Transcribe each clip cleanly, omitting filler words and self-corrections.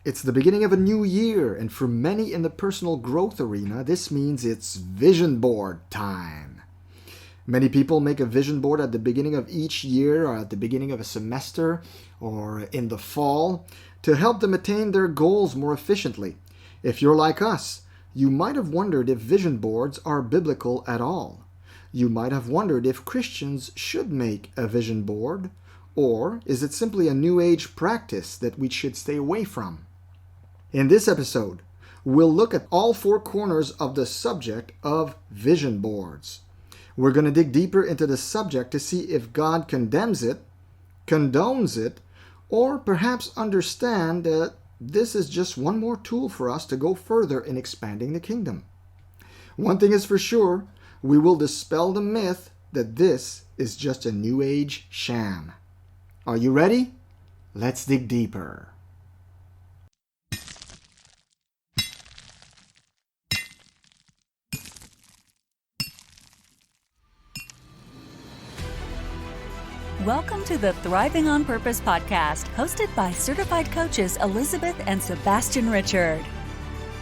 It's the beginning of a new year, and for many in the personal growth arena, this means it's vision board time. Many people make a vision board at the beginning of each year or at the beginning of a semester or in the fall to help them attain their goals more efficiently. If you're like us, you might have wondered if vision boards are biblical at all. You might have wondered if Christians should make a vision board, or is it simply a New Age practice that we should stay away from? In this episode, we'll look at all four corners of the subject of vision boards. We're going to dig deeper into the subject to see if God condemns it, condones it, or perhaps understand that this is just one more tool for us to go further in expanding the kingdom. One thing is for sure, we will dispel the myth that this is just a New Age sham. Are you ready? Let's dig deeper. Welcome to the Thriving on Purpose podcast, hosted by certified coaches Elizabeth and Sebastian Richard.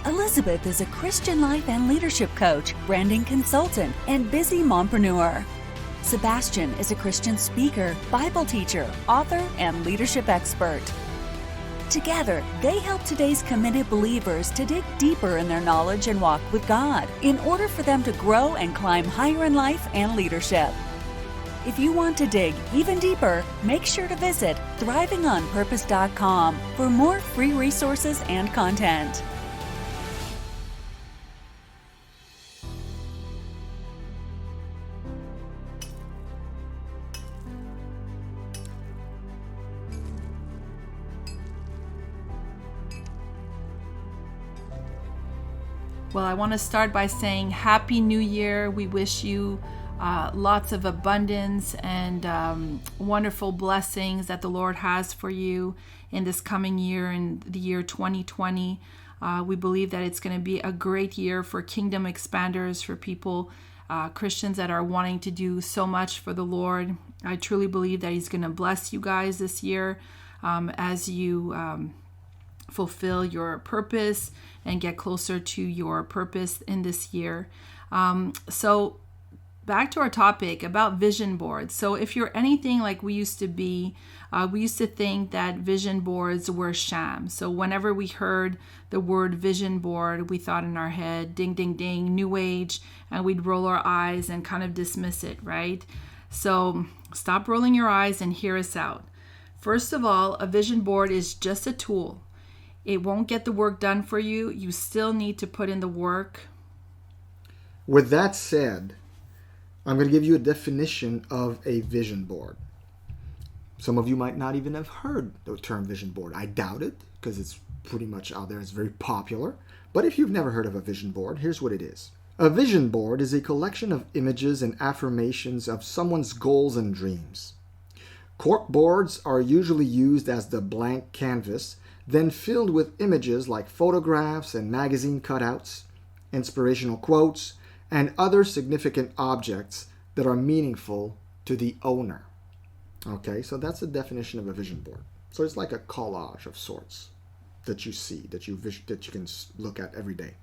Elizabeth is a Christian life and leadership coach, branding consultant, and busy mompreneur. Sebastian is a Christian speaker, Bible teacher, author, and leadership expert. Together, they help today's committed believers to dig deeper in their knowledge and walk with God in order for them to grow and climb higher in life and leadership. If you want to dig even deeper, make sure to visit thrivingonpurpose.com for more free resources and content. Well, I want to start by saying Happy New Year. We wish you lots of abundance and wonderful blessings that the Lord has for you in this coming year, in the year 2020. We believe that it's going to be a great year for kingdom expanders, for people, Christians that are wanting to do so much for the Lord. I truly believe that He's going to bless you guys this year as you fulfill your purpose and get closer to your purpose in this year. So back to our topic about vision boards. So if you're anything like we used to be, we used to think that vision boards were sham. So whenever we heard the word vision board, we thought in our head, ding, ding, ding, New Age, and we'd roll our eyes and kind of dismiss it, right? So stop rolling your eyes and hear us out. First of all, a vision board is just a tool. It won't get the work done for you. You still need to put in the work. With that said, I'm going to give you a definition of a vision board. Some of you might not even have heard the term vision board. I doubt it, because it's pretty much out there. It's very popular. But if you've never heard of a vision board, here's what it is. A vision board is a collection of images and affirmations of someone's goals and dreams. Cork boards are usually used as the blank canvas, then filled with images like photographs and magazine cutouts, inspirational quotes, and other significant objects that are meaningful to the owner. Okay, so that's the definition of a vision board. So it's like a collage of sorts that you see, that you can look at every day.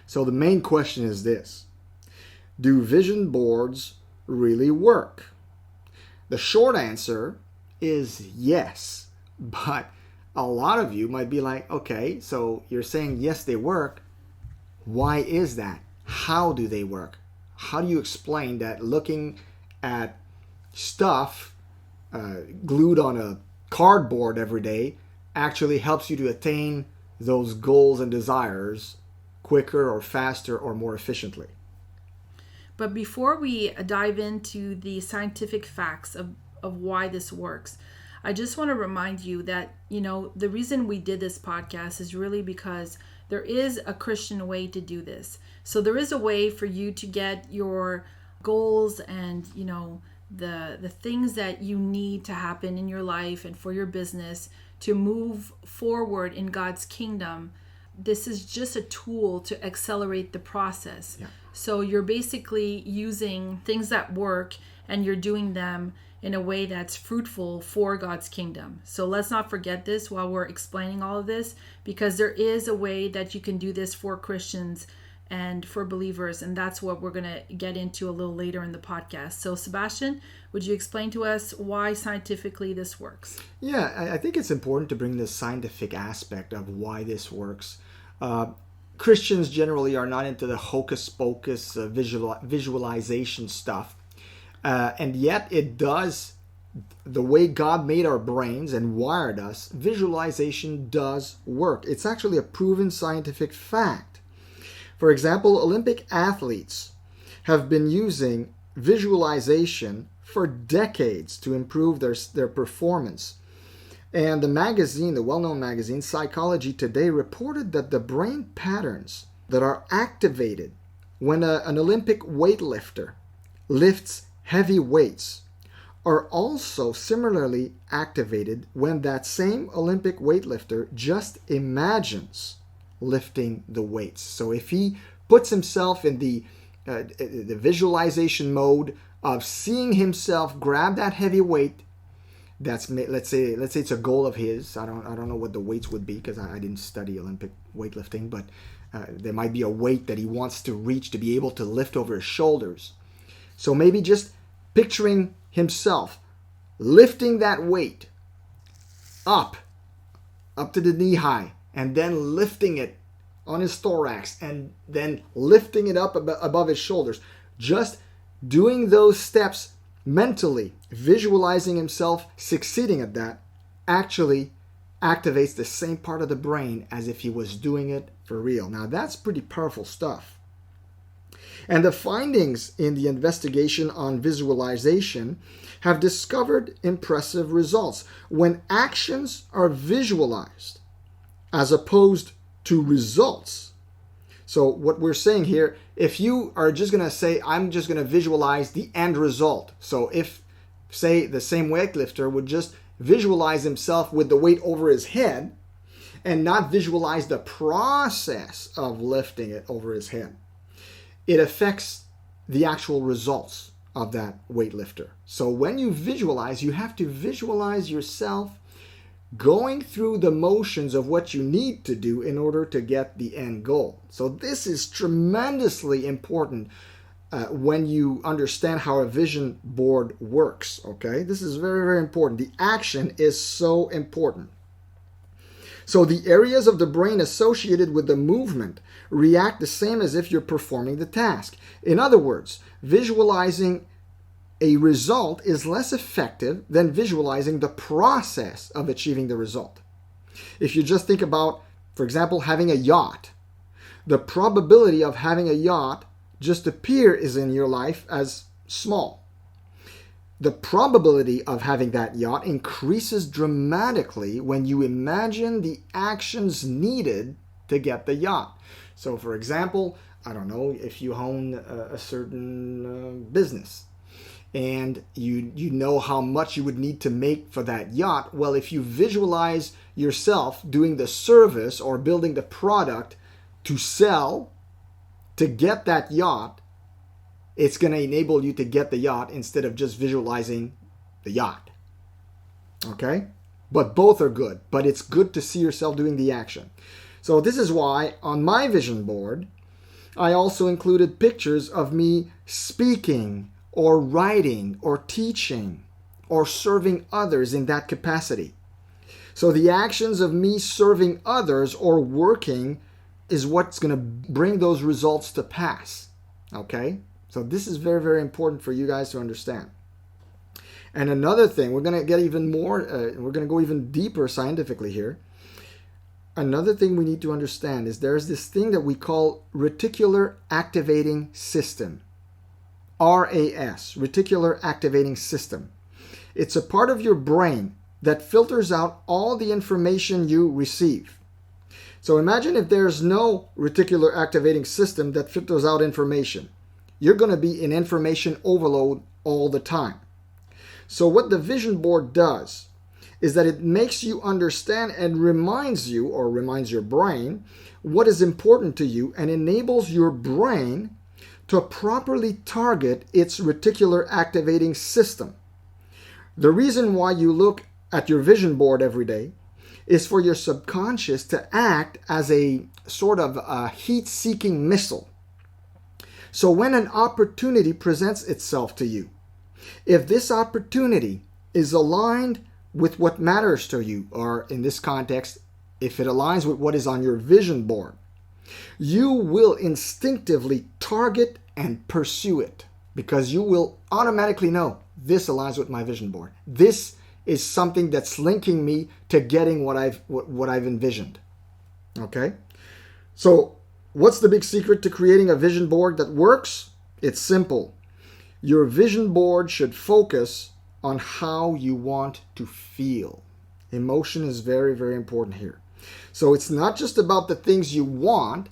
So the main question is this: do vision boards really work? The short answer is yes, but a lot of you might be like, okay, so you're saying yes, they work. Why is that? How do they work? How do you explain that looking at stuff glued on a cardboard every day actually helps you to attain those goals and desires quicker or faster or more efficiently? But before we dive into the scientific facts of why this works, I just want to remind you that, the reason we did this podcast is really because there is a Christian way to do this. So there is a way for you to get your goals and, the things that you need to happen in your life and for your business to move forward in God's kingdom. This is just a tool to accelerate the process. Yeah. So you're basically using things that work and you're doing them in a way that's fruitful for God's kingdom. So let's not forget this while we're explaining all of this, because there is a way that you can do this for Christians and for believers, and that's what we're going to get into a little later in the podcast. So Sebastian, would you explain to us why scientifically this works? Yeah, I think it's important to bring the scientific aspect of why this works. Christians generally are not into the hocus pocus visualization stuff, and yet it does, the way God made our brains and wired us, visualization does work. It's actually a proven scientific fact. For example, Olympic athletes have been using visualization for decades to improve their performance. And the magazine, the well-known magazine, Psychology Today, reported that the brain patterns that are activated when an Olympic weightlifter lifts heavy weights are also similarly activated when that same Olympic weightlifter just imagines lifting the weights. So if he puts himself in the visualization mode of seeing himself grab that heavy weight, that's, let's say it's a goal of his. I don't know what the weights would be, because I didn't study Olympic weightlifting, but there might be a weight that he wants to reach to be able to lift over his shoulders. So maybe just picturing himself lifting that weight up to the knee high, and then lifting it on his thorax, and then lifting it up above his shoulders. Just doing those steps mentally, visualizing himself succeeding at that, actually activates the same part of the brain as if he was doing it for real. Now that's pretty powerful stuff. And the findings in the investigation on visualization have discovered impressive results. When actions are visualized as opposed to results. So what we're saying here, if you are just going to say, I'm just going to visualize the end result. So if, say, the same weightlifter would just visualize himself with the weight over his head and not visualize the process of lifting it over his head, it affects the actual results of that weightlifter. So when you visualize, you have to visualize yourself going through the motions of what you need to do in order to get the end goal. So this is tremendously important when you understand how a vision board works, okay? This is very, very important. The action is so important. So the areas of the brain associated with the movement react the same as if you're performing the task. In other words, visualizing a result is less effective than visualizing the process of achieving the result. If you just think about, for example, having a yacht, the probability of having a yacht just appears in your life as small. The probability of having that yacht increases dramatically when you imagine the actions needed to get the yacht. So, for example, I don't know, if you own a certain business, and you know how much you would need to make for that yacht. Well, if you visualize yourself doing the service or building the product to sell to get that yacht, it's going to enable you to get the yacht instead of just visualizing the yacht. Okay? But both are good. But it's good to see yourself doing the action. So this is why on my vision board, I also included pictures of me speaking or writing, or teaching, or serving others in that capacity. So the actions of me serving others or working is what's going to bring those results to pass. Okay? So this is very, very important for you guys to understand. And another thing, we're going to get even more, we're going to go even deeper scientifically here. Another thing we need to understand is there's this thing that we call reticular activating system. RAS, reticular activating system. It's a part of your brain that filters out all the information you receive. So imagine if there's no reticular activating system that filters out information. You're going to be in information overload all the time. So what the vision board does is that it makes you understand and reminds you, or reminds your brain, what is important to you, and enables your brain to properly target its reticular activating system. The reason why you look at your vision board every day is for your subconscious to act as a sort of a heat-seeking missile. So when an opportunity presents itself to you, if this opportunity is aligned with what matters to you, or in this context, if it aligns with what is on your vision board, you will instinctively target and pursue it, because you will automatically know this aligns with my vision board. This is something that's linking me to getting what I've envisioned. Okay? So, what's the big secret to creating a vision board that works? It's simple. Your vision board should focus on how you want to feel. Emotion is very, very important here. So it's not just about the things you want,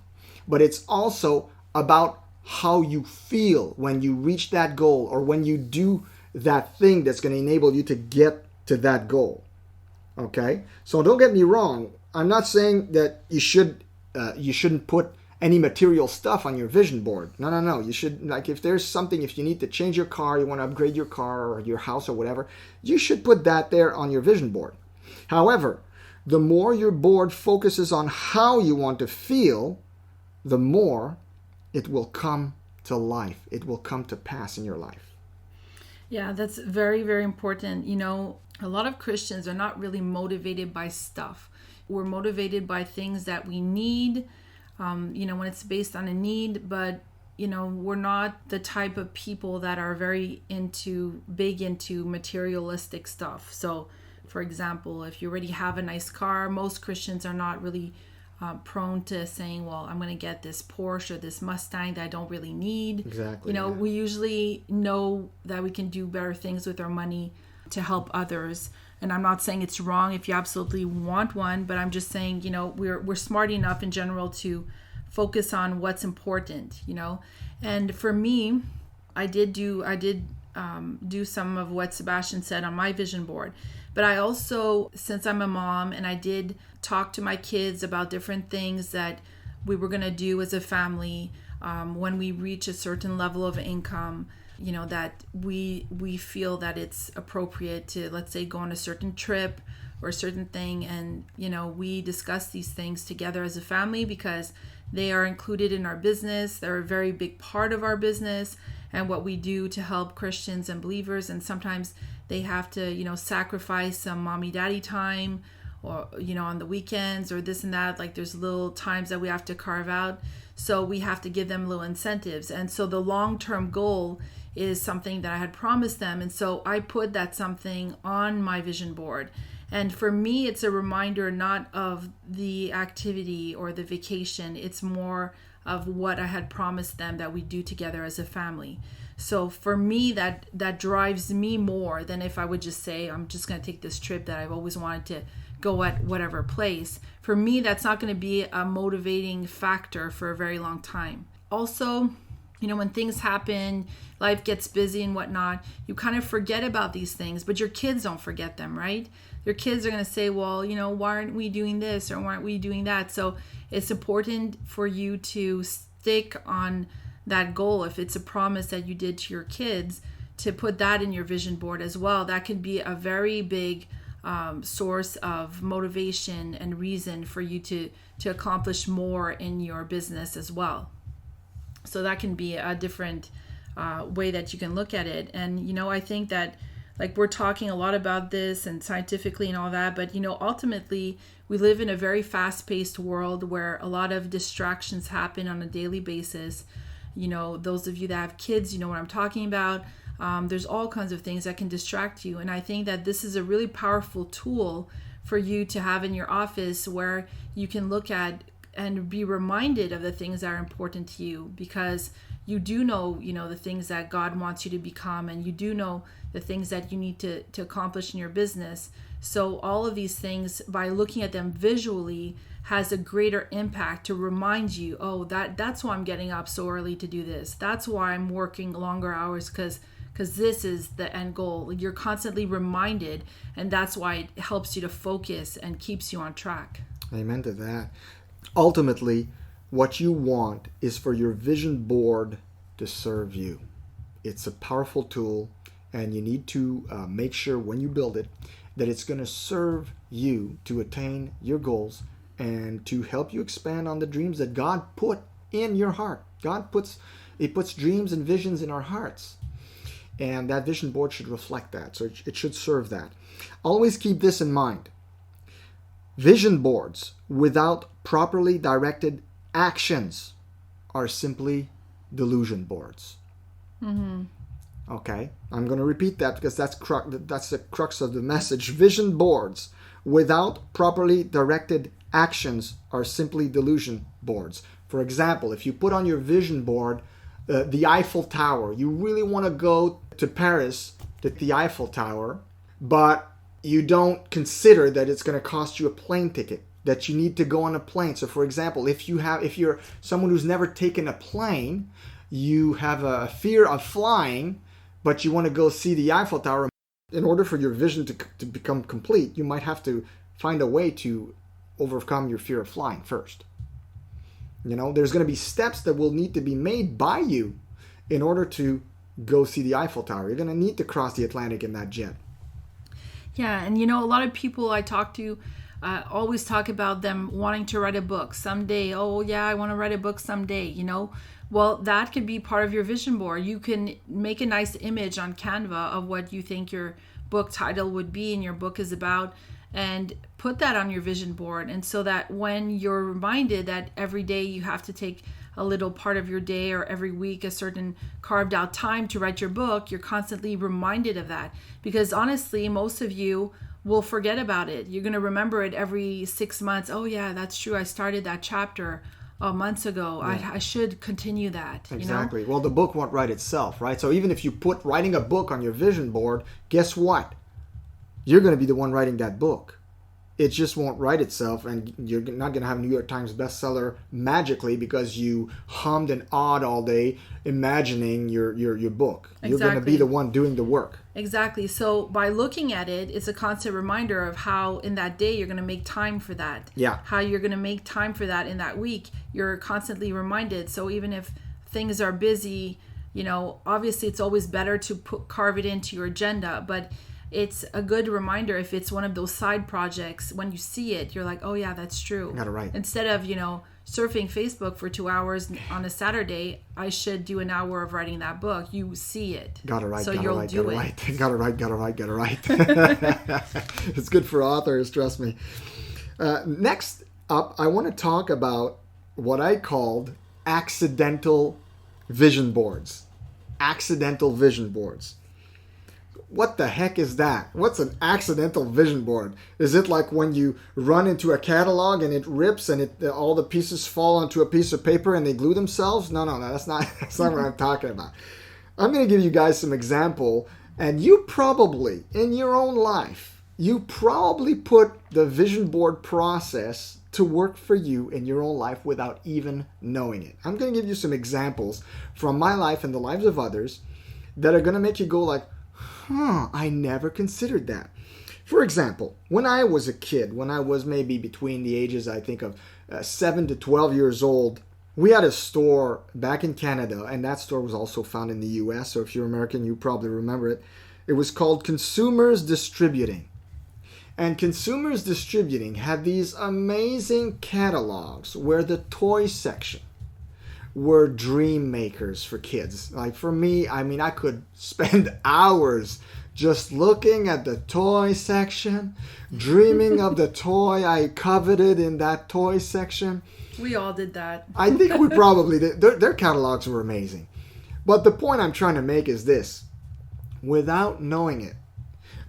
but it's also about how you feel when you reach that goal, or when you do that thing that's going to enable you to get to that goal. Okay? So don't get me wrong. I'm not saying that you shouldn't put any material stuff on your vision board. No. You should, like, if there's something, if you need to change your car, you want to upgrade your car or your house or whatever, you should put that there on your vision board. However, the more your board focuses on how you want to feel, the more it will come to life. It will come to pass in your life. Yeah, that's very, very important. You know, a lot of Christians are not really motivated by stuff. We're motivated by things that we need, when it's based on a need, but, we're not the type of people that are very big into materialistic stuff. So, for example, if you already have a nice car, most Christians are not really prone to saying, well, I'm going to get this Porsche or this Mustang that I don't really need. Exactly. We usually know that we can do better things with our money to help others. And I'm not saying it's wrong if you absolutely want one, but I'm just saying, we're smart enough in general to focus on what's important, And for me, I did do some of what Sebastian said on my vision board. But I also, since I'm a mom, and I did talk to my kids about different things that we were going to do as a family when we reach a certain level of income, that we feel that it's appropriate to, let's say, go on a certain trip or a certain thing. And, we discuss these things together as a family because they are included in our business. They're a very big part of our business and what we do to help Christians and believers. And sometimes they have to, sacrifice some mommy daddy time or, on the weekends or this and that. Like there's little times that we have to carve out. So we have to give them little incentives. And so the long-term goal is something that I had promised them. And so I put that something on my vision board. And for me, it's a reminder not of the activity or the vacation. It's more of what I had promised them that we do together as a family. So for me, that drives me more than if I would just say, I'm just going to take this trip that I've always wanted to go at whatever place. For me, that's not going to be a motivating factor for a very long time. Also, when things happen, life gets busy and whatnot, you kind of forget about these things, but your kids don't forget them, right? Your kids are going to say, well, why aren't we doing this or why aren't we doing that? So it's important for you to stick on that goal. If it's a promise that you did to your kids, to put that in your vision board as well. That could be a very big source of motivation and reason for you to accomplish more in your business as well. So that can be a different way that you can look at it. And, I think that we're talking a lot about this and scientifically and all that, but, ultimately we live in a very fast-paced world where a lot of distractions happen on a daily basis. Those of you that have kids, you know what I'm talking about. There's all kinds of things that can distract you. And I think that this is a really powerful tool for you to have in your office where you can look at and be reminded of the things that are important to you, because you do know, the things that God wants you to become, and you do know the things that you need to accomplish in your business. So all of these things, by looking at them visually, has a greater impact to remind you, oh, that's why I'm getting up so early to do this. That's why I'm working longer hours, because this is the end goal. You're constantly reminded, and that's why it helps you to focus and keeps you on track. Amen to that. Ultimately, what you want is for your vision board to serve you. It's a powerful tool. and you need to make sure when you build it that it's going to serve you to attain your goals and to help you expand on the dreams that God put in your heart. He puts dreams and visions in our hearts. And that vision board should reflect that. So it should serve that. Always keep this in mind. Vision boards without properly directed actions are simply delusion boards. Mm-hmm. Okay, I'm going to repeat that because that's the crux of the message. Vision boards without properly directed actions are simply delusion boards. For example, if you put on your vision board the Eiffel Tower, you really want to go to Paris to the Eiffel Tower, but you don't consider that it's going to cost you a plane ticket, that you need to go on a plane. So for example, if you're someone who's never taken a plane, you have a fear of flying, but you want to go see the Eiffel Tower. In order for your vision to become complete, you might have to find a way to overcome your fear of flying first. There's going to be steps that will need to be made by you in order to go see the Eiffel Tower. You're going to need to cross the Atlantic in that jet. Yeah, and a lot of people I talk to always talk about them wanting to write a book someday. Oh yeah, I want to write a book someday, Well, that could be part of your vision board. You can make a nice image on Canva of what you think your book title would be and your book is about, and put that on your vision board. And so that when you're reminded that every day you have to take a little part of your day, or every week a certain carved out time to write your book, you're constantly reminded of that. Because honestly, most of you will forget about it. You're going to remember it every 6 months. Oh yeah, that's true. I started that chapter months ago. Yeah. I should continue that. Exactly. Well, the book won't write itself, right? So even if you put writing a book on your vision board, guess what? You're going to be the one writing that book. It just won't write itself, and you're not going to have New York Times bestseller magically because you hummed and awed all day imagining your book. Exactly. You're going to be the one doing the work. Exactly. So by looking at it, it's a constant reminder of how in that day you're going to make time for that. Yeah. How you're going to make time for that in that week. You're constantly reminded. So even if things are busy, obviously it's always better to carve it into your agenda, but it's a good reminder if it's one of those side projects. When you see it, you're like, oh yeah, that's true. Got it right. Instead of, surfing Facebook for 2 hours on a Saturday, I should do an hour of writing that book. You see it. Got it right. So you'll do it. Got it right. It's good for authors, trust me. Next up, I want to talk about what I called accidental vision boards. Accidental vision boards. What the heck is that? What's an accidental vision board? Is it like when you run into a catalog and it rips and all the pieces fall onto a piece of paper and they glue themselves? No, that's not what I'm talking about. I'm going to give you guys some example, and you probably, in your own life, you probably put the vision board process to work for you in your own life without even knowing it. I'm going to give you some examples from my life and the lives of others that are going to make you go like, I never considered that. For example, when I was a kid, when I was maybe between the ages, I think, of 7 to 12 years old, we had a store back in Canada, and that store was also found in the U.S., so if you're American, you probably remember it. It was called Consumers Distributing. And Consumers Distributing had these amazing catalogs where the toy section were dream makers for kids. Like for me, I could spend hours just looking at the toy section, dreaming of the toy I coveted in that toy section. We all did that. I think we probably did. Their catalogs were amazing. But the point I'm trying to make is this. Without knowing it,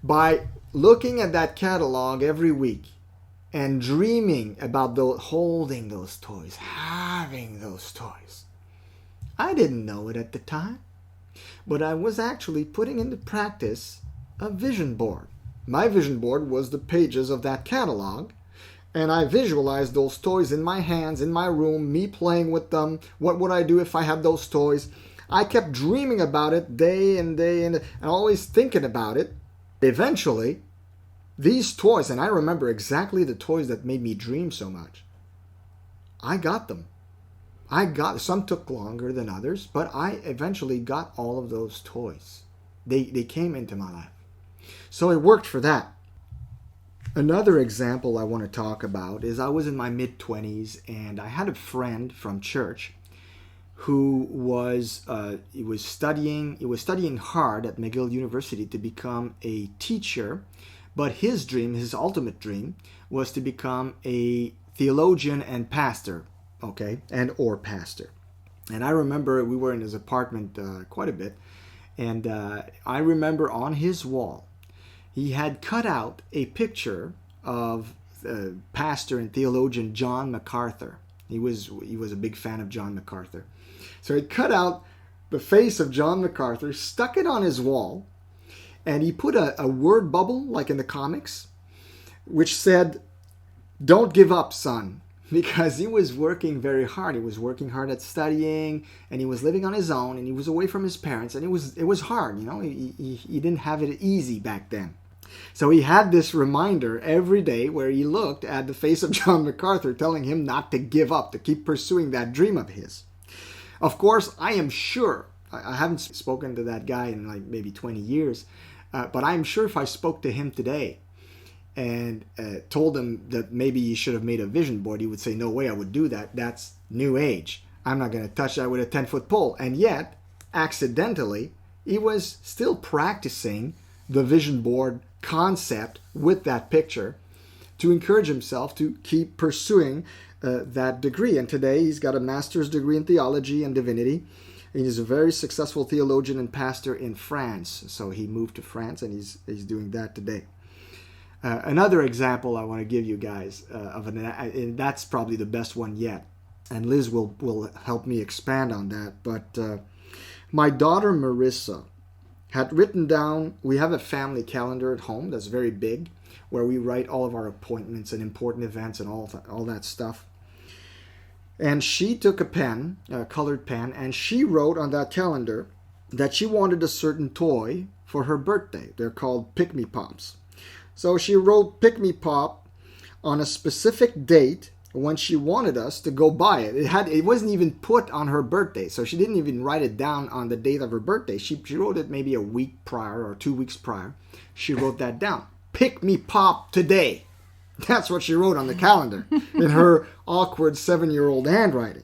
by looking at that catalog every week and dreaming about holding those toys, having those toys. I didn't know it at the time, but I was actually putting into practice a vision board. My vision board was the pages of that catalog, and I visualized those toys in my hands, in my room, me playing with them. What would I do if I had those toys? I kept dreaming about it day and day and always thinking about it. Eventually, these toys, and I remember exactly the toys that made me dream so much, I got them. Some took longer than others, but I eventually got all of those toys. they came into my life. So it worked for that. Another example I want to talk about is I was in my mid-20s, and I had a friend from church who was studying hard at McGill University to become a teacher, but his ultimate dream, was to become a theologian and pastor, or pastor. And I remember we were in his apartment quite a bit, and I remember on his wall he had cut out a picture of pastor and theologian John MacArthur. He was a big fan of John MacArthur. So he cut out the face of John MacArthur, stuck it on his wall, and he put a word bubble, like in the comics, which said, "Don't give up, son," because he was working very hard. He was working hard at studying, and he was living on his own, and he was away from his parents, and it was hard. He didn't have it easy back then. So he had this reminder every day where he looked at the face of John MacArthur telling him not to give up, to keep pursuing that dream of his. Of course, I am sure, I haven't spoken to that guy in like maybe 20 years, but I'm sure if I spoke to him today and told him that maybe he should have made a vision board, he would say, "No way I would do that. That's new age. I'm not going to touch that with a 10-foot pole." And yet, accidentally, he was still practicing the vision board concept with that picture to encourage himself to keep pursuing that degree. And today he's got a master's degree in theology and divinity. And he's a very successful theologian and pastor in France. So he moved to France, and he's doing that today. Another example I want to give you guys and that's probably the best one yet. And Liz will help me expand on that. But my daughter Marissa had written down, we have a family calendar at home that's very big, where we write all of our appointments and important events and all that stuff. And she took a pen, a colored pen, and she wrote on that calendar that she wanted a certain toy for her birthday. They're called Pick-Me Pops. So she wrote Pick-Me Pop on a specific date when she wanted us to go buy it. It wasn't even put on her birthday, so she didn't even write it down on the date of her birthday. She wrote it maybe a week prior or 2 weeks prior. She wrote that down. Pick me pop today. That's what she wrote on the calendar in her awkward 7-year-old handwriting.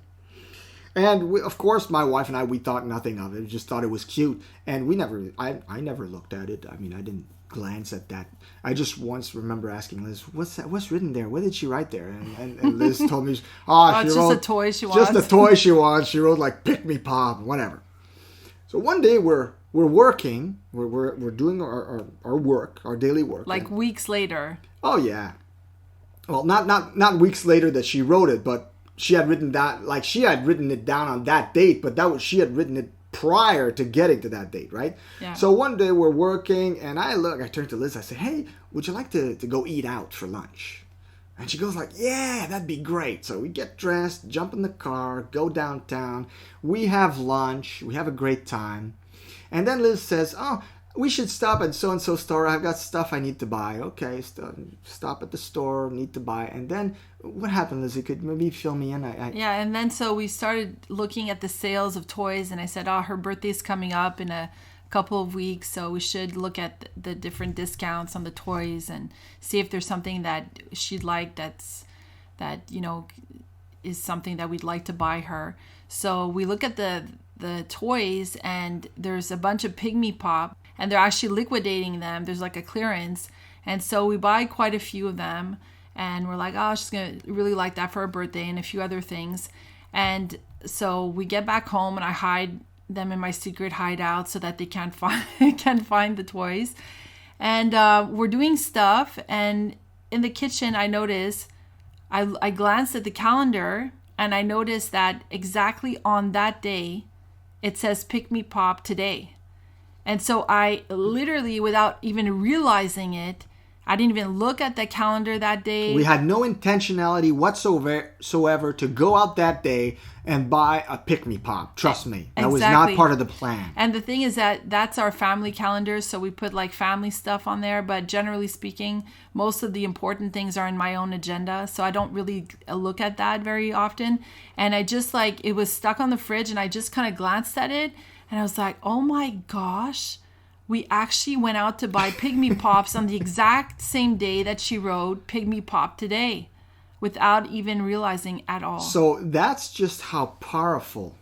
And of course, my wife and I, we thought nothing of it. We just thought it was cute. And I never looked at it. I mean, I didn't glance at that. I just once remember asking Liz, "What's that? What's written there? What did she write there?" And Liz told me, she just wrote a toy she wants. Just a toy she wants. She wrote like "Pick Me Pop," whatever. So one day we're working, we're doing our work, our daily work. Like weeks later. Oh yeah. Well, not weeks later that she wrote it, but she had written that, like she had written it down on that date, but she had written it prior to getting to that date, right? Yeah. So one day we're working, and I turned to Liz, I said, "Hey, would you like to go eat out for lunch?" And she goes like, "Yeah, that'd be great." So we get dressed, jump in the car, go downtown. We have lunch. We have a great time. And then Liz says, "Oh, we should stop at so-and-so store. I've got stuff I need to buy." Okay, stop at the store, need to buy. And then what happened, Liz? You could maybe fill me in. Yeah, and then so we started looking at the sales of toys, and I said, "Oh, her birthday's coming up in a couple of weeks, so we should look at the different discounts on the toys and see if there's something that she'd like that is something that we'd like to buy her." So we look at the toys, and there's a bunch of Pygmy Pop, and they're actually liquidating them. There's like a clearance, and so we buy quite a few of them, and we're like, "Oh, she's gonna really like that for her birthday," and a few other things. And so we get back home, and I hide them in my secret hideout so that they can't find the toys. And we're doing stuff, and in the kitchen I notice, I glanced at the calendar, and I noticed that exactly on that day it says Pick Me Pop today. And so I literally, without even realizing it, I didn't even look at the calendar that day. We had no intentionality whatsoever to go out that day and buy a Pick Me Pop. Trust me. That was not part of the plan. And the thing is that's our family calendar, so we put like family stuff on there. But generally speaking, most of the important things are in my own agenda, so I don't really look at that very often. And I just it was stuck on the fridge, and I just kind of glanced at it, and I was like, "Oh my gosh, we actually went out to buy Pygmy Pops on the exact same day that she wrote Pygmy Pop today, without even realizing at all. So that's just how powerful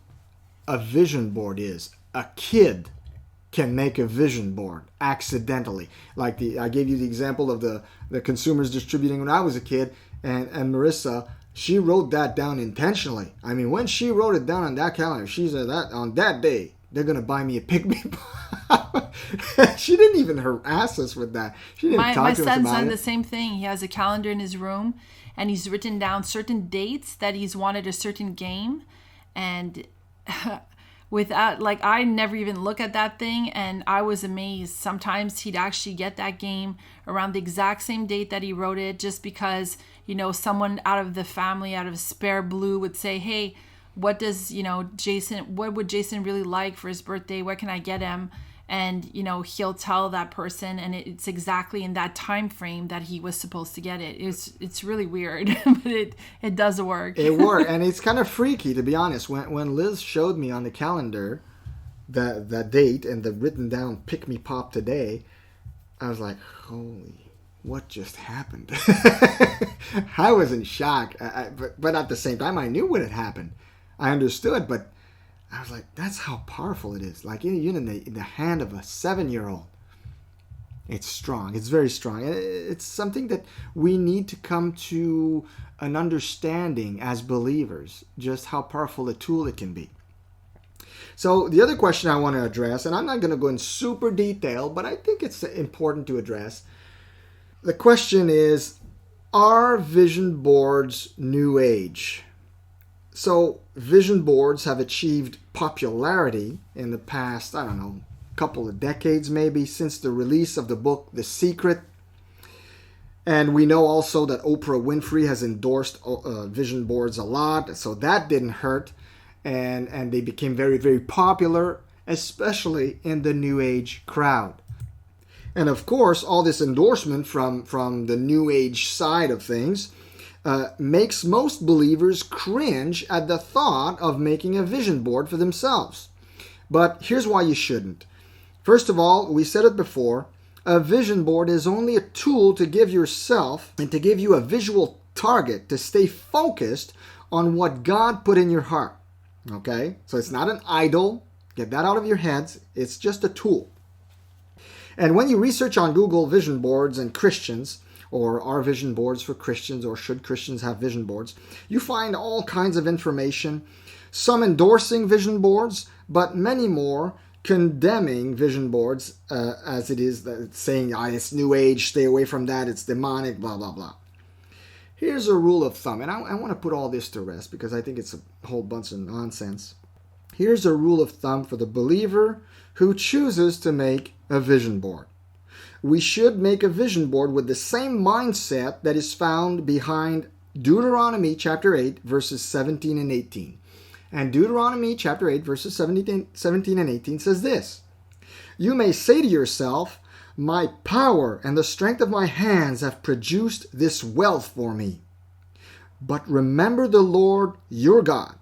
a vision board is. A kid can make a vision board accidentally. Like I gave you the example of the consumers distributing when I was a kid, and Marissa, she wrote that down intentionally. I mean, when she wrote it down on that calendar, she said that on that day, they're going to buy me a Pygmy Pop. She didn't even harass us with that. She didn't talk to us about it. My son's done the same thing. He has a calendar in his room, and he's written down certain dates that he's wanted a certain game. And without, like, I never even look at that thing, and I was amazed. Sometimes he'd actually get that game around the exact same date that he wrote it, just because, you know, someone out of the family, out of spare blue, would say, hey, what does, you know, what would Jason really like for his birthday? What can I get him? And, you know, he'll tell that person, and it's exactly in that time frame that he was supposed to get it. It's really weird, but it does work. It worked, and it's kind of freaky, to be honest. When Liz showed me on the calendar that date and the written down Pick Me Pop today, I was like, holy, what just happened? I was in shock, but at the same time, I knew what had happened. I understood, but I was like, that's how powerful it is. Like, even in the hand of a 7-year-old. It's strong. It's very strong. It's something that we need to come to an understanding as believers, just how powerful a tool it can be. So the other question I want to address, and I'm not going to go in super detail, but I think it's important to address. The question is, are vision boards new age? So vision boards have achieved popularity in the past, I don't know, couple of decades maybe, since the release of the book The Secret. And we know also that Oprah Winfrey has endorsed vision boards a lot, so that didn't hurt. And they became very, very popular, especially in the New Age crowd. And of course, all this endorsement from the New Age side of things makes most believers cringe at the thought of making a vision board for themselves. But here's why you shouldn't. First of all, we said it before, a vision board is only a tool to give yourself and to give you a visual target to stay focused on what God put in your heart. Okay? So it's not an idol. Get that out of your heads. It's just a tool. And when you research on Google vision boards and Christians, or are vision boards for Christians, or should Christians have vision boards, you find all kinds of information, some endorsing vision boards, but many more condemning vision boards, as it is saying, it's New Age, stay away from that, it's demonic, blah, blah, blah. Here's a rule of thumb, and I want to put all this to rest because I think it's a whole bunch of nonsense. Here's a rule of thumb for the believer who chooses to make a vision board. We should make a vision board with the same mindset that is found behind Deuteronomy chapter 8, verses 17 and 18. And Deuteronomy chapter 8, verses 17 and 18 says this: You may say to yourself, my power and the strength of my hands have produced this wealth for me. But remember the Lord your God,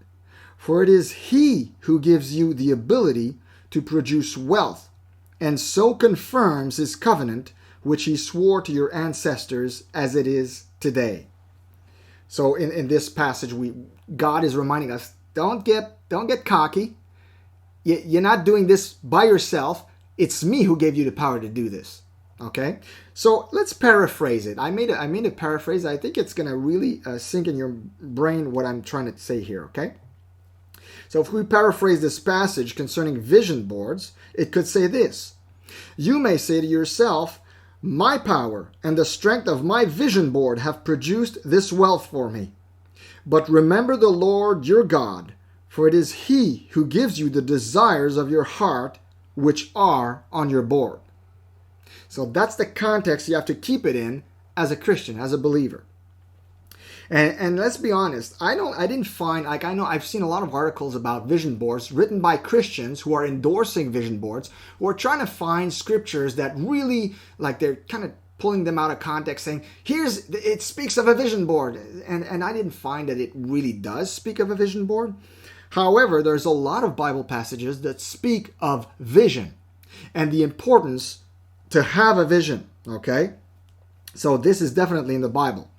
for it is He who gives you the ability to produce wealth, and so confirms His covenant, which He swore to your ancestors as it is today. So in this passage, God is reminding us, don't get cocky. You're not doing this by yourself. It's me who gave you the power to do this. Okay? So let's paraphrase it. I made a paraphrase. I think it's going to really sink in your brain what I'm trying to say here. Okay? So if we paraphrase this passage concerning vision boards, it could say this: You may say to yourself, my power and the strength of my vision board have produced this wealth for me. But remember the Lord your God, for it is He who gives you the desires of your heart, which are on your board. So that's the context you have to keep it in as a Christian, as a believer. And let's be honest, I didn't find, I've seen a lot of articles about vision boards written by Christians who are endorsing vision boards, who are trying to find scriptures that really, like, they're kind of pulling them out of context, saying, it speaks of a vision board. And I didn't find that it really does speak of a vision board. However, there's a lot of Bible passages that speak of vision. and the importance to have a vision, okay? So this is definitely in the Bible.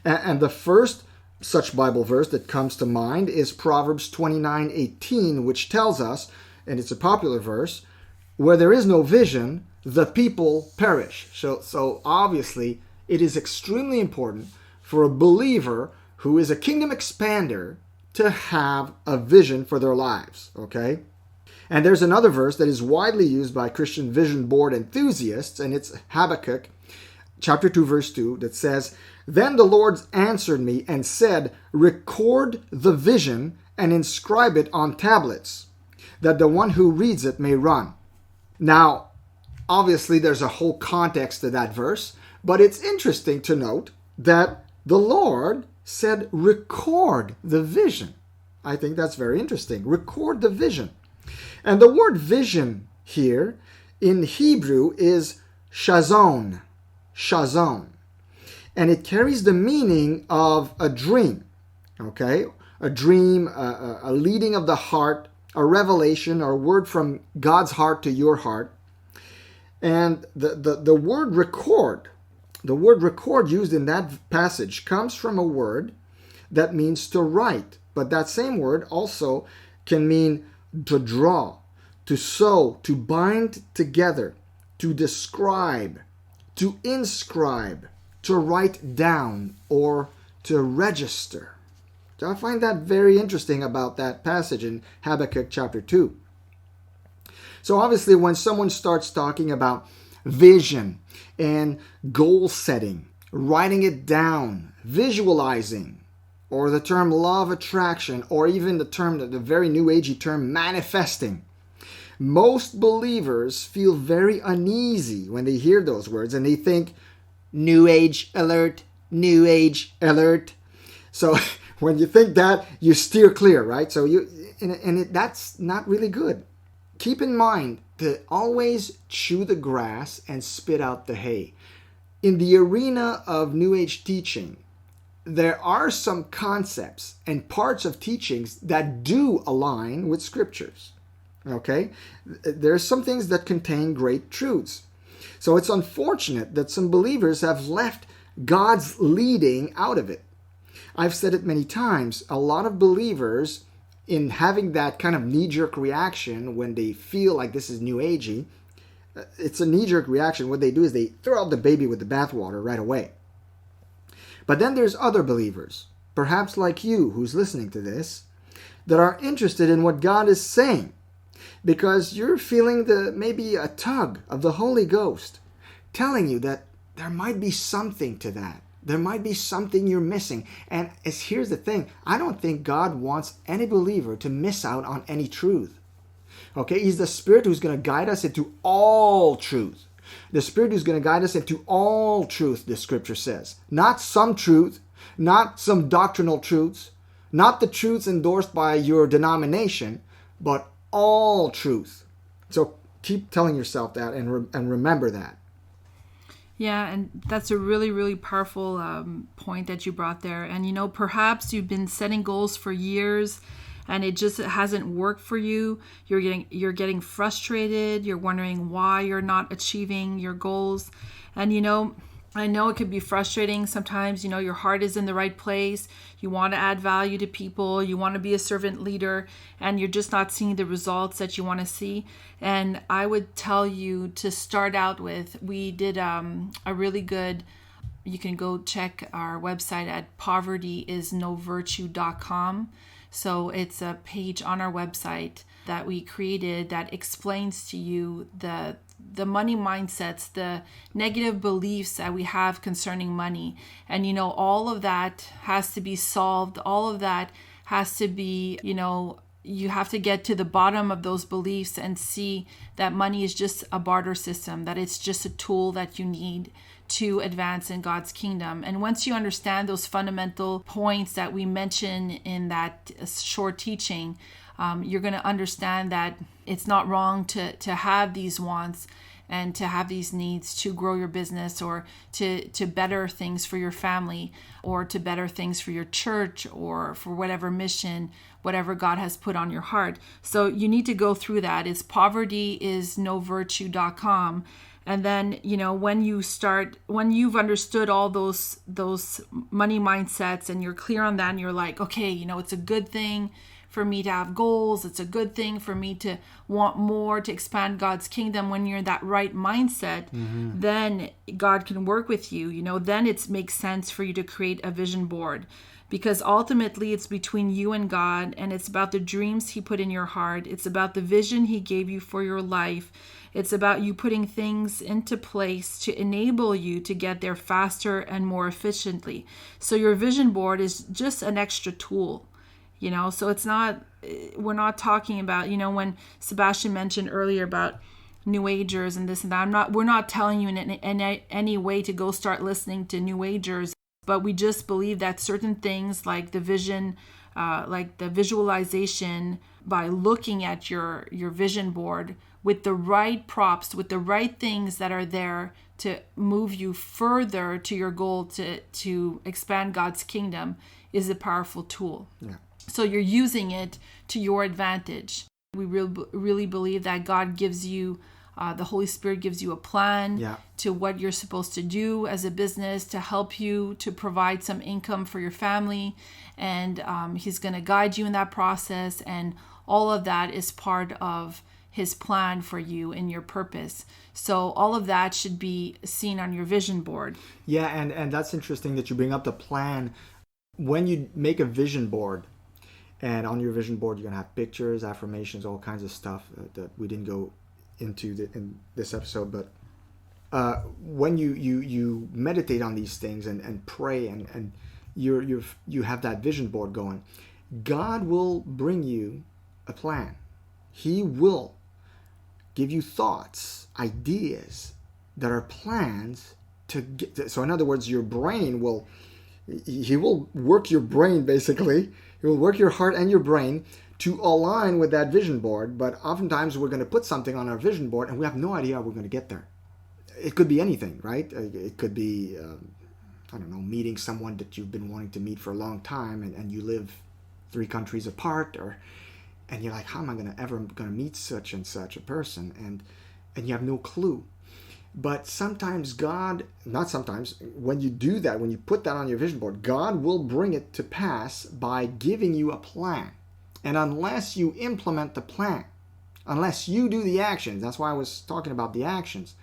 And the first such Bible verse that comes to mind is Proverbs 29:18, which tells us, and it's a popular verse, where there is no vision, the people perish. So obviously, it is extremely important for a believer who is a kingdom expander to have a vision for their lives, okay? And there's another verse that is widely used by Christian vision board enthusiasts, and it's Habakkuk chapter 2, verse 2, that says, "Then the Lord answered me and said, record the vision and inscribe it on tablets, that the one who reads it may run." Now, obviously, there's a whole context to that verse, but it's interesting to note that the Lord said, record the vision. I think that's very interesting. Record the vision. And the word vision here in Hebrew is shazon. Shazon. And it carries the meaning of a dream. Okay? A dream, a leading of the heart, a revelation, or a word from God's heart to your heart. And the word record used in that passage comes from a word that means to write. But that same word also can mean to draw, to sew, to bind together, to describe, to inscribe, to write down, or to register. So I find that very interesting about that passage in Habakkuk chapter 2. So obviously when someone starts talking about vision and goal setting, writing it down, visualizing, or the term law of attraction, or even the very new agey term manifesting, most believers feel very uneasy when they hear those words and they think, new age alert, new age alert. So when you think that, you steer clear, right? So that's not really good. Keep in mind to always chew the grass and spit out the hay. In the arena of New Age teaching, there are some concepts and parts of teachings that do align with scriptures. Okay? There's some things that contain great truths. So it's unfortunate that some believers have left God's leading out of it. I've said it many times. A lot of believers, in having that kind of knee-jerk reaction when they feel like this is new agey, it's a knee-jerk reaction. What they do is they throw out the baby with the bathwater right away. But then there's other believers, perhaps like you who's listening to this, that are interested in what God is saying because you're feeling maybe a tug of the Holy Ghost telling you that there might be something to that. There might be something you're missing. And here's the thing. I don't think God wants any believer to miss out on any truth. Okay? He's the Spirit who's going to guide us into all truth. The Spirit who's going to guide us into all truth, the Scripture says. Not some truth, not some doctrinal truths, not the truths endorsed by your denomination, but all truth. So keep telling yourself that and remember that. Yeah, and that's a really, really powerful point that you brought there. And, perhaps you've been setting goals for years and it just hasn't worked for you. You're getting frustrated. You're wondering why you're not achieving your goals. And, I know it could be frustrating sometimes. Your heart is in the right place. You want to add value to people. You want to be a servant leader, and you're just not seeing the results that you want to see. And I would tell you to start out with, we did a really good, you can go check our website at povertyisnovirtue.com. So it's a page on our website that we created that explains to you the money mindsets, the negative beliefs that we have concerning money. And, all of that has to be solved. All of that has to be, you have to get to the bottom of those beliefs and see that money is just a barter system, that it's just a tool that you need to advance in God's kingdom. And once you understand those fundamental points that we mention in that short teaching, you're going to understand that it's not wrong to have these wants and to have these needs to grow your business, or to better things for your family, or to better things for your church, or for whatever mission, whatever God has put on your heart. So you need to go through that. It's povertyisnovirtue.com. And then, when you've understood all those money mindsets, and you're clear on that, and you're like, okay, it's a good thing for me to have goals. It's a good thing for me to want more, to expand God's kingdom. When you're in that right mindset, then God can work with you. Then it makes sense for you to create a vision board, because ultimately it's between you and God, and it's about the dreams He put in your heart. It's about the vision He gave you for your life. It's about you putting things into place to enable you to get there faster and more efficiently. So your vision board is just an extra tool. So it's not, we're not talking about, when Sebastian mentioned earlier about New Agers and this and that, we're not telling you in any way to go start listening to New Agers, but we just believe that certain things like the vision, like the visualization, by looking at your vision board with the right props, with the right things that are there to move you further to your goal to expand God's kingdom, is a powerful tool. Yeah. So you're using it to your advantage. We really believe that God gives you, the Holy Spirit gives you a plan to what you're supposed to do as a business to help you to provide some income for your family. And He's going to guide you in that process. And all of that is part of His plan for you and your purpose. So all of that should be seen on your vision board. Yeah, and that's interesting that you bring up the plan. When you make a vision board, and on your vision board, you're going to have pictures, affirmations, all kinds of stuff that we didn't go into in this episode. But when you meditate on these things and pray and you have that vision board going, God will bring you a plan. He will give you thoughts, ideas that are plans to get. So in other words, your brain He will work your brain basically. He will work your heart and your brain to align with that vision board. But oftentimes we're going to put something on our vision board and we have no idea how we're going to get there. It could be anything, right? It could be, meeting someone that you've been wanting to meet for a long time, and you live 3 countries apart, and you're like, how am I ever going to meet such and such a person? And you have no clue. But sometimes when you do that, when you put that on your vision board, God will bring it to pass by giving you a plan. And unless you implement the plan, unless you do the actions, that's why I was talking about the actions.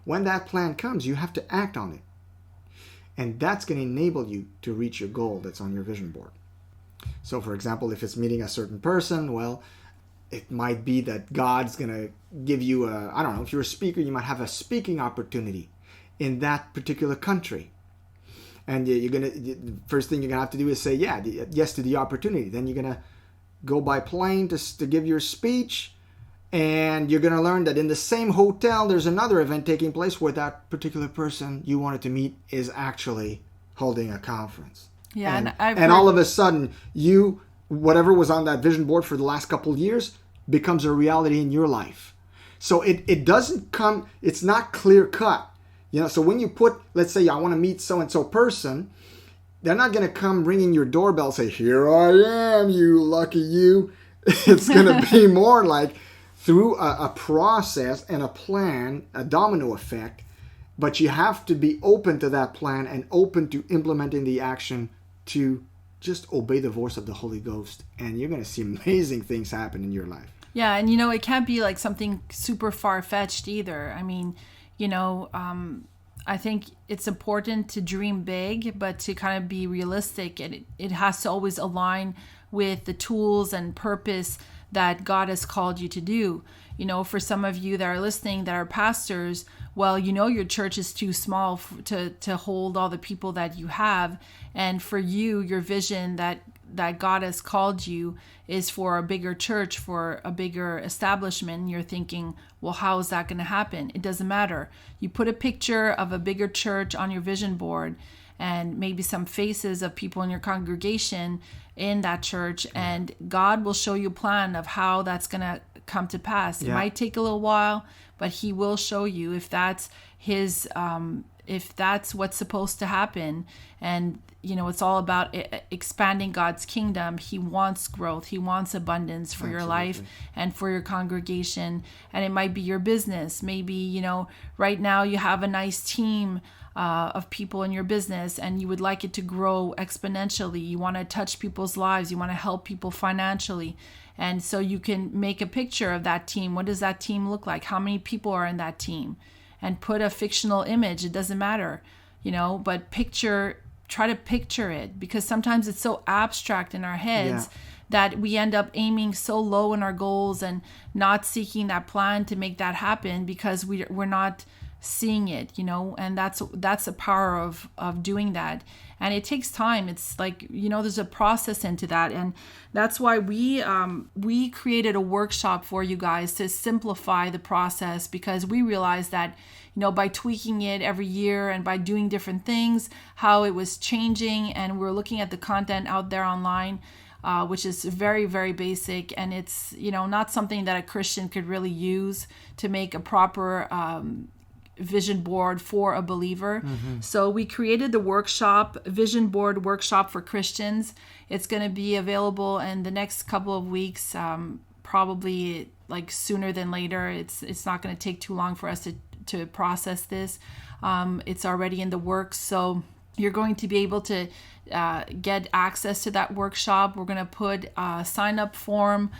When that plan comes, you have to act on it. And that's going to enable you to reach your goal that's on your vision board. So for example, if it's meeting a certain person, well, it might be that God's going to give you if you're a speaker, you might have a speaking opportunity in that particular country. And the first thing you're going to have to do is say, yes to the opportunity. Then you're going to go by plane to give your speech. And you're going to learn that in the same hotel, there's another event taking place where that particular person you wanted to meet is actually holding a conference. Yeah, and all of a sudden, whatever was on that vision board for the last couple of years becomes a reality in your life. So it doesn't come, it's not clear cut. So when you put, let's say I want to meet so-and-so person, they're not going to come ringing your doorbell and say, here I am, you lucky you. It's going to be more like through a process and a plan, a domino effect. But you have to be open to that plan and open to implementing the action to just obey the voice of the Holy Ghost, and you're going to see amazing things happen in your life. Yeah, and it can't be like something super far-fetched either. I mean, I think it's important to dream big, but to kind of be realistic, and it has to always align with the tools and purpose that God has called you to do. For some of you that are listening that are pastors, well, your church is too small to hold all the people that you have. And for you, your vision that God has called you is for a bigger church, for a bigger establishment. And you're thinking, well, how is that going to happen? It doesn't matter. You put a picture of a bigger church on your vision board and maybe some faces of people in your congregation in that church, and God will show you a plan of how that's going to come to pass. It Yeah. might take a little while, but he will show you if that's his, if that's what's supposed to happen. And, it's all about expanding God's kingdom. He wants growth. He wants abundance for your life and for your congregation. And it might be your business. Maybe, right now you have a nice team of people in your business and you would like it to grow exponentially. You want to touch people's lives. You want to help people financially. And so you can make a picture of that team. What does that team look like? How many people are in that team? And put a fictional image. It doesn't matter, but try to picture it, because sometimes it's so abstract in our heads that we end up aiming so low in our goals and not seeking that plan to make that happen because we're not seeing it, and that's the power of doing that. And it takes time. It's like, there's a process into that. And that's why we created a workshop for you guys to simplify the process, because we realized that, by tweaking it every year and by doing different things, how it was changing. And we're looking at the content out there online, which is very, very basic. And it's, not something that a Christian could really use to make a proper vision board for a believer. So we created the workshop, vision board workshop for Christians. It's going to be available in the next couple of weeks, probably like sooner than later. It's not going to take too long for us to process this. It's already in the works. So you're going to be able to get access to that workshop. We're going to put a sign-up form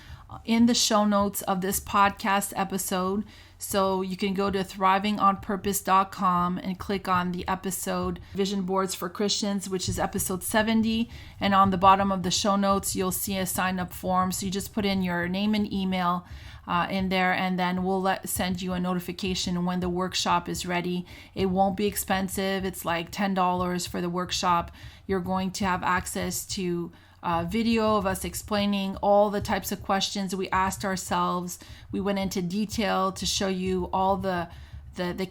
in the show notes of this podcast episode. So you can go to thrivingonpurpose.com and click on the episode Vision Boards for Christians, which is episode 70. And on the bottom of the show notes, you'll see a sign-up form. So you just put in your name and email in there, and then we'll send you a notification when the workshop is ready. It won't be expensive. It's like $10 for the workshop. You're going to have access to video of us explaining all the types of questions we asked ourselves. We went into detail to show you all the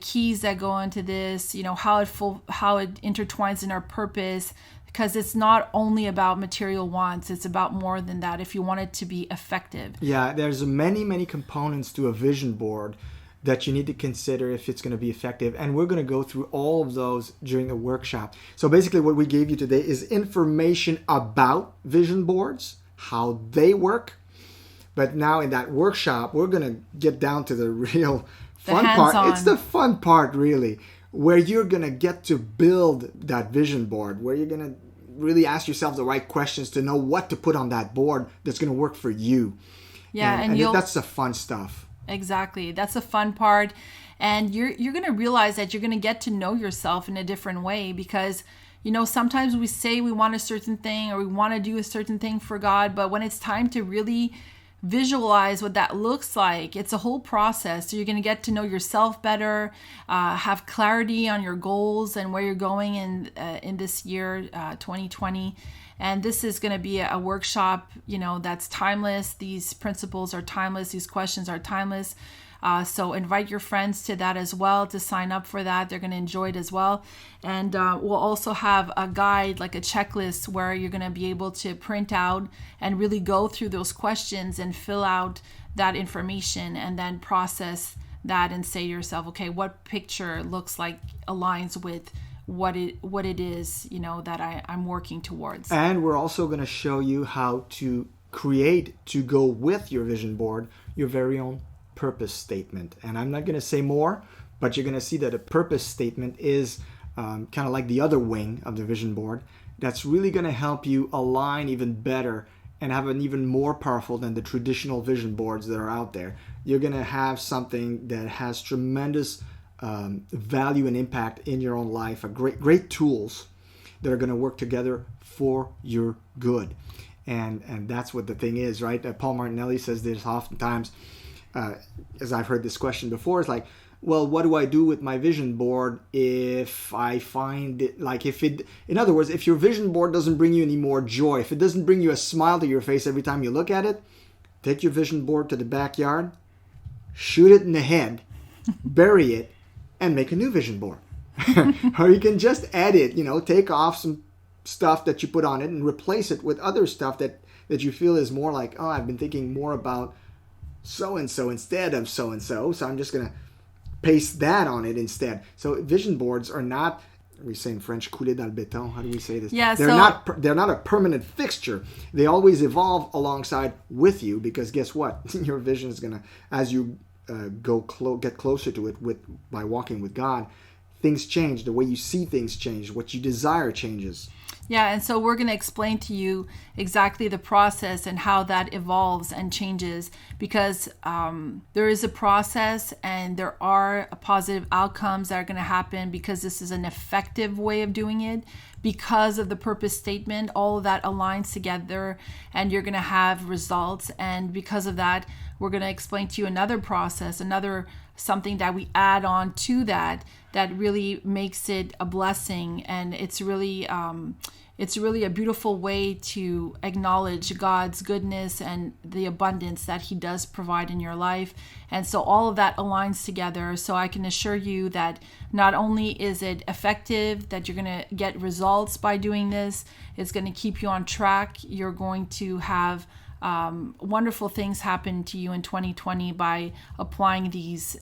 keys that go into this, how it intertwines in our purpose, because it's not only about material wants, it's about more than that if you want it to be effective. Yeah, there's many components to a vision board that you need to consider if it's going to be effective. And we're going to go through all of those during the workshop. So basically what we gave you today is information about vision boards, how they work. But now in that workshop, we're going to get down to the real fun part. It's the fun part, really, where you're going to get to build that vision board, where you're going to really ask yourself the right questions to know what to put on that board that's going to work for you. Yeah, and that's the fun stuff. Exactly. That's the fun part. And you're going to realize that you're going to get to know yourself in a different way, because, sometimes we say we want a certain thing or we want to do a certain thing for God, but when it's time to really visualize what that looks like, it's a whole process. So you're going to get to know yourself better, have clarity on your goals and where you're going in this year, 2020. And this is going to be a workshop, that's timeless. These principles are timeless. These questions are timeless. So invite your friends to that as well, to sign up for that. They're going to enjoy it as well. And we'll also have a guide, like a checklist, where you're going to be able to print out and really go through those questions and fill out that information and then process that and say to yourself, okay, what picture looks like aligns with what it is, that I'm working towards. And we're also going to show you how to create, to go with your vision board, your very own purpose statement. And I'm not going to say more, but you're going to see that a purpose statement is kind of like the other wing of the vision board. That's really going to help you align even better and have an even more powerful than the traditional vision boards that are out there. You're going to have something that has tremendous value and impact in your own life, great tools that are going to work together for your good. And that's what the thing is, right? Paul Martinelli says this oftentimes, as I've heard this question before, it's like, well, what do I do with my vision board if I find it, in other words, if your vision board doesn't bring you any more joy, if it doesn't bring you a smile to your face every time you look at it, take your vision board to the backyard, shoot it in the head, bury it, and make a new vision board. Or you can just edit, take off some stuff that you put on it and replace it with other stuff that you feel is more like, oh, I've been thinking more about so-and-so instead of so-and-so. So I'm just going to paste that on it instead. So vision boards are not, we say in French, coulé dans le béton. How do we say this? Yeah, they're not a permanent fixture. They always evolve alongside with you, because guess what? Your vision is going to, as you get closer to it by walking with God, things change. The way you see things change. What you desire changes. Yeah, and so we're going to explain to you exactly the process and how that evolves and changes, because there is a process and there are positive outcomes that are going to happen, because this is an effective way of doing it. Because of the purpose statement, all of that aligns together and you're going to have results. And because of that, we're going to explain to you another process, something that we add on to that really makes it a blessing. And it's really a beautiful way to acknowledge God's goodness and the abundance that He does provide in your life. And so all of that aligns together. So I can assure you that not only is it effective, that you're going to get results by doing this, it's going to keep you on track. You're going to have wonderful things happen to you in 2020 by applying these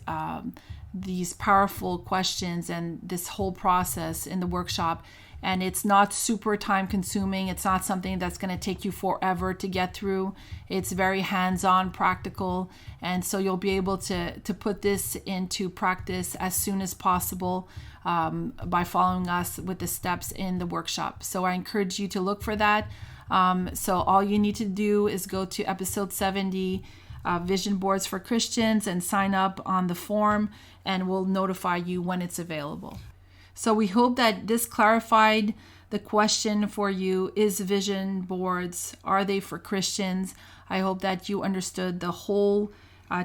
powerful questions and this whole process in the workshop. And it's not super time consuming. It's not something that's going to take you forever to get through. It's very hands-on, practical. And so you'll be able to put this into practice as soon as possible by following us with the steps in the workshop. So I encourage you to look for that. So all you need to do is go to episode 70, Vision Boards for Christians, and sign up on the form, and we'll notify you when it's available. So we hope that this clarified the question for you: is vision boards, are they for Christians? I hope that you understood the whole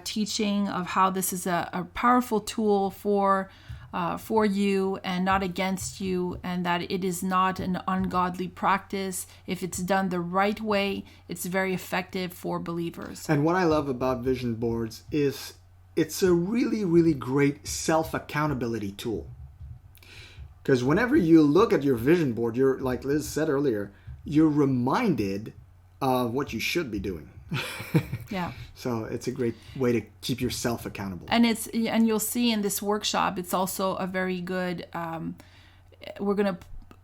teaching of how this is a powerful tool for you and not against you, and that it is not an ungodly practice. If it's done the right way, it's very effective for believers. And what I love about vision boards is it's a really, really great self-accountability tool. Because whenever you look at your vision board, you're, like Liz said earlier, you're reminded of what you should be doing. Yeah. So it's a great way to keep yourself accountable. And you'll see in this workshop, it's also a very good, we're going to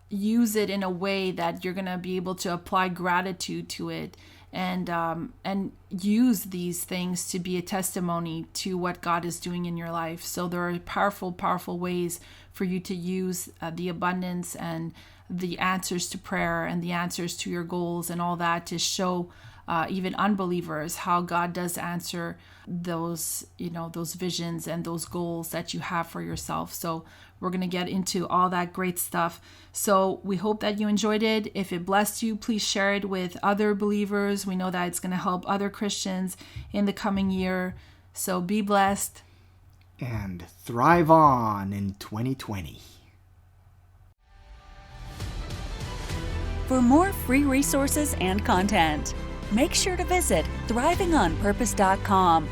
use it in a way that you're going to be able to apply gratitude to it, and use these things to be a testimony to what God is doing in your life. So there are powerful, powerful ways for you to use the abundance and the answers to prayer and the answers to your goals and all that to show even unbelievers how God does answer those visions and those goals that you have for yourself. So we're going to get into all that great stuff. So we hope that you enjoyed it. If it blessed you, please share it with other believers. We know that it's going to help other Christians in the coming year. So be blessed. And thrive on in 2020. For more free resources and content, make sure to visit thrivingonpurpose.com